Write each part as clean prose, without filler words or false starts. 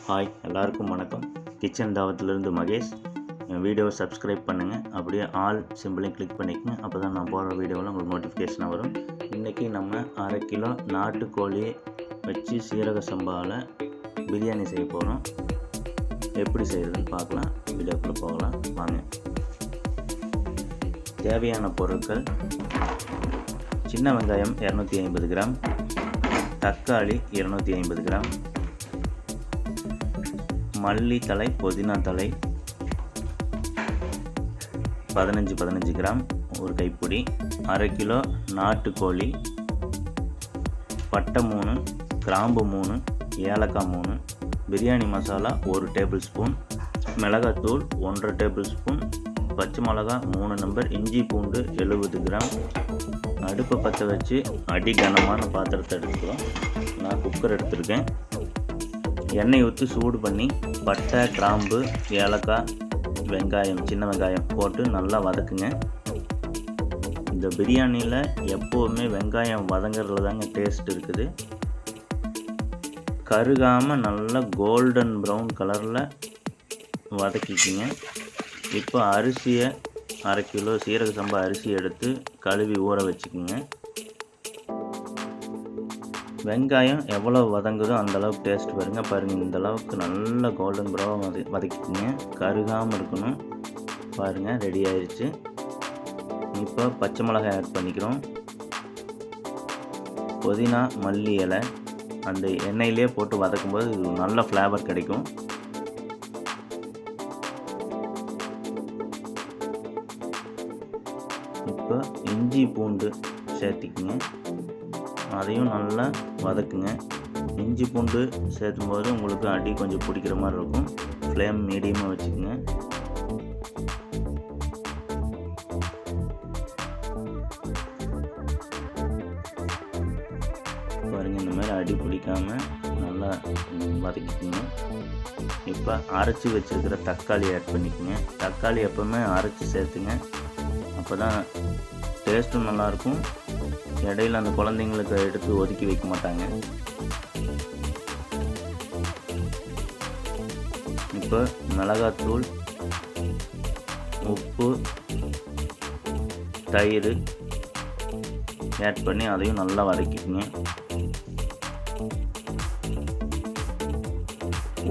Hi, எல்லாருக்கும் வணக்கம். Kitchen தாவத்திலிருந்து Mahesh. என் வீடியோவை சப்ஸ்கிரைப் பண்ணுங்கள், அப்படியே ஆல் சிம்பிளையும் கிளிக் பண்ணிக்கங்க. அப்போ தான் நான் போடுற வீடியோவில் உங்களுக்கு நோட்டிஃபிகேஷனாக வரும். இன்றைக்கி நம்ம 1/2 கிலோ நாட்டுக்கோழி வச்சு சீரக சம்பாவில் பிரியாணி செய்ய போகிறோம். எப்படி செய்கிறதுன்னு பார்க்கலாம். வீடியோக்குள்ளே போகலாம் வாங்க. தேவையான பொருட்கள்: சின்ன வெங்காயம் 250 கிராம், தக்காளி 250 கிராம், மல்லி தழை, புதினா தழை 15 கிராம், ஒரு கைப்பிடி, 1/2 கிலோ நாட்டுக்கோழி, பட்டை 3, கிராம்பு 3, ஏலக்காய் 3, பிரியாணி மசாலா 1 டேபிள் ஸ்பூன், மிளகாத்தூள் 1 டேபிள் ஸ்பூன், பச்சை மிளகா 3 நம்பர், இஞ்சி பூண்டு 70 கிராம். அடுப்பை பற்ற வச்சு அடி கனமான பாத்திரத்தை எடுத்துக்கிறோம். நான் குக்கர் எடுத்துருக்கேன். எண்ணெய் ஊற்றி சூடு பண்ணி பட்டை, கிராம்பு, ஏலக்காய், வெங்காயம், சின்ன வெங்காயம் போட்டு நல்லா வதக்குங்க. இந்த பிரியாணியில் எப்போவுமே வெங்காயம் வதங்கிறதுல தாங்க டேஸ்ட் இருக்குது. கருகாமல் நல்லா கோல்டன் ப்ரௌன் கலரில் வதக்கிக்கிங்க. இப்போ அரிசியை 1/2 கிலோ சீரக சம்பா அரிசி எடுத்து கழுவி ஊற வச்சுக்கோங்க. வெங்காயம் எவ்வளோ வதங்குதோ அந்தளவுக்கு டேஸ்ட் வருங்க. பாருங்கள், இந்த அளவுக்கு நல்ல கோல்டன் ப்ரௌன் வதக்கிக்கோங்க. கருகாமல் இருக்கணும். பாருங்கள், ரெடி ஆயிடுச்சு. இப்போ பச்சை மிளகாய் ஆட் பண்ணிக்கிறோம். புதினா, மல்லி இலை அந்த எண்ணெயிலே போட்டு வதக்கும்போது இது நல்ல ஃப்ளேவர் கிடைக்கும். இப்போ இஞ்சி பூண்டு சேர்த்திக்குங்க. அதையும் நல்லா வதக்குங்க. இஞ்சி பூண்டு சேர்த்தும்போது உங்களுக்கு அடி கொஞ்சம் பிடிக்கிற மாதிரி இருக்கும். ஃப்ளேம் மீடியமாக வச்சுக்கோங்க. பாருங்கள், இந்த மாதிரி அடி பிடிக்காமல் நல்லா வதக்கிக்கோங்க. இப்போ அரைச்சி வச்சுருக்கிற தக்காளி ஆட் பண்ணிக்கோங்க. தக்காளி எப்போவுமே அரைச்சி சேர்த்துங்க. அப்போ தான் டேஸ்ட்டும் நல்லாயிருக்கும். இடையில அந்த குழந்தைங்களுக்கு எடுத்து ஒதுக்கி வைக்க மாட்டாங்க. இப்போ மிளகாத்தூள், உப்பு, தயிர் ஆட் பண்ணி அதையும் நல்லா வதக்கிக்கோங்க.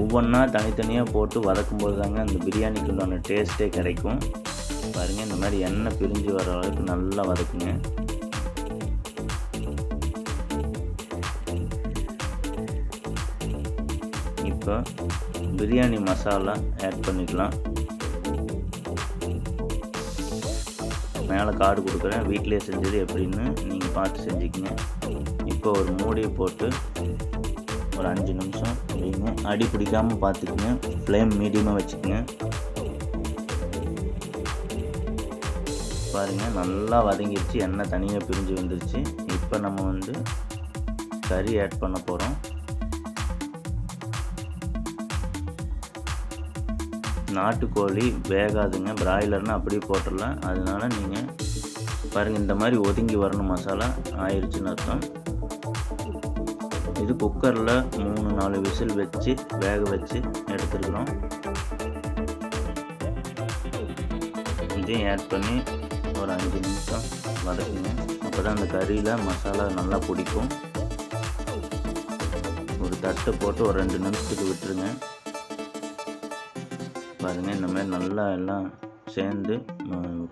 ஒவ்வொன்றா தனித்தனியாக போட்டு வதக்கும்போது தாங்க அந்த பிரியாணிக்கு உண்டான டேஸ்ட்டே கிடைக்கும். பாருங்கள், இந்த மாதிரி எண்ணெய் பிரிஞ்சு வர அளவுக்கு நல்லா வதக்குங்க. இப்போ பிரியாணி மசாலா ஆட் பண்ணிக்கலாம். மேலே கார்டு கொடுக்குறேன், வீட்டிலே செஞ்சது எப்படின்னு நீங்கள் பார்த்து செஞ்சுக்கங்க. இப்போ ஒரு மூடியை போட்டு ஒரு 5 நிமிஷம் வைங்க. அடி பிடிக்காமல் பார்த்துக்குங்க. ஃப்ளேம் மீடியமாக வச்சுக்கோங்க. பாருங்கள், நல்லா வதங்கிடுச்சு. எண்ணெய் தனியாக பிரிஞ்சு வந்துருச்சு. இப்போ நம்ம கறி ஆட் பண்ண போகிறோம். நாட்டுக்கோழி வேகாதுங்க. பிராய்லர்னால் அப்படியே போட்டுடலாம். அதனால நீங்கள் பாருங்கள், இந்த மாதிரி ஒதுங்கி வரணும். மசாலா ஆயிடுச்சுன்னு அர்த்தம். இது குக்கரில் 3-4 விசில் வச்சு வேக வச்சு எடுத்துருக்குறோம். இதையும் ஆட் பண்ணி ஒரு 5 நிமிஷம் வதக்குங்க. அப்போ தான் அந்த கறியில் மசாலா நல்லா பிடிக்கும். ஒரு தட்டை போட்டு ஒரு 2 நிமிஷத்துக்கு விட்டுருங்க. பாருங்கள், இந்த மாதிரி நல்லா எல்லாம் சேர்ந்து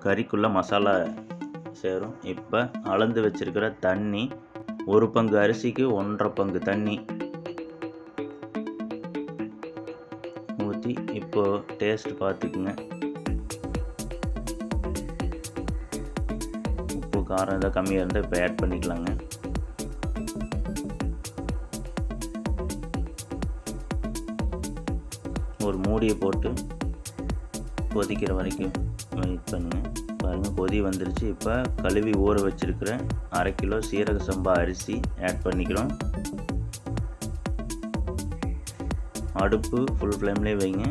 கறிக்குள்ளே மசாலா சேரும். இப்போ அளந்து வச்சுருக்கிற தண்ணி, 1 பங்கு அரிசிக்கு 1.5 பங்கு தண்ணி ஊற்றி இப்போது டேஸ்ட் பார்த்துக்குங்க. உப்பு காரம் ஏதாவது கம்மியாக இருந்தால் இப்போ ஆட் பண்ணிக்கலாங்க. ஒரு மூடியை போட்டு கொதிக்கிற வரைக்கும் வெயிட் பண்ணுங்கள். பாருங்கள், கொதி வந்துருச்சு. இப்போ கழுவி ஊற வச்சுருக்கிற 1/2 கிலோ சீரக சம்பா அரிசி ஆட் பண்ணிக்கிறோம். அடுப்பு ஃபுல் ஃப்ளேம்லேயே வைங்க.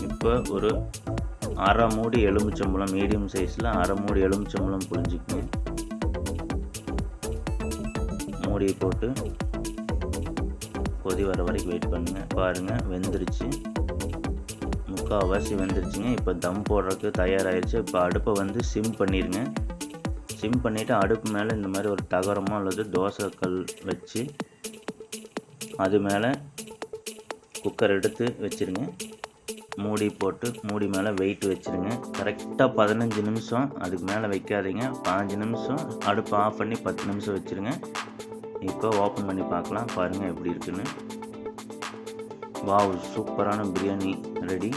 இப்போ ஒரு அரை மூடி எலுமிச்சம்பழம், மீடியம் சைஸில் அரை மூடி எலுமிச்சம்பழம் புழிஞ்சிக்கணும். மூடியை போட்டு கொதி வர வரைக்கும் வெயிட் பண்ணுங்கள். பாருங்கள் வெந்துருச்சு, முக்கால்வாசி வெந்துருச்சுங்க. இப்போ தம் போடுறதுக்கு தயாராகிடுச்சு. இப்போ அடுப்பை வந்து சிம் பண்ணிடுங்க. சிம் பண்ணிவிட்டு அடுப்பு மேலே இந்த மாதிரி ஒரு தகரமோ அல்லது தோசைக்கல் வச்சு அது மேலே குக்கர் எடுத்து வச்சுருங்க. மூடி போட்டு மூடி மேலே வெயிட் வச்சுருங்க. கரெக்டாக 15 நிமிஷம், அதுக்கு மேலே வைக்காதீங்க. 15 நிமிஷம் அடுப்பை ஆஃப் பண்ணி 10 நிமிஷம் வச்சுருங்க. இப்போ ஓப்பன் பண்ணி பார்க்கலாம், பாருங்கள் எப்படி இருக்குன்னு. வாவ், சூப்பரான பிரியாணி ரெடி.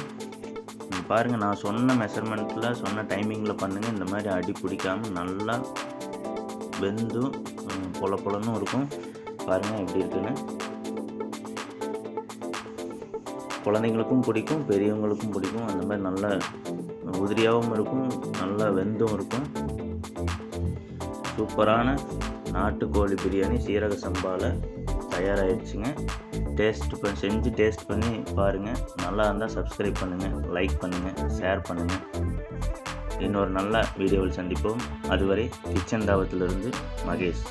பாருங்கள், நான் சொன்ன மெஷர்மெண்ட்டில் சொன்ன டைமிங்கில் பண்ணுங்கள். இந்த மாதிரி அடி பிடிக்காமல் நல்லா வெந்து பொல பொலன்னு இருக்கும். பாருங்கள் எப்படி இருக்குன்னு. குழந்தைங்களுக்கும் பிடிக்கும், பெரியவங்களுக்கும் பிடிக்கும். அந்த மாதிரி நல்ல உதிரியாகவும் இருக்கும், நல்லா வெந்தும் இருக்கும். சூப்பரான நாட்டுக்கோழி பிரியாணி சீரக சம்பாவில் தயாராகிடுச்சுங்க. செஞ்சு டேஸ்ட் பண்ணி பாருங்கள். நல்லா இருந்தால் சப்ஸ்கிரைப் பண்ணுங்கள், லைக் பண்ணுங்கள், ஷேர் பண்ணுங்கள். இன்னொரு நல்ல வீடியோவில் சந்திப்போம். அதுவரை கிச்சன் தாவத்திலிருந்து மகேஷ்.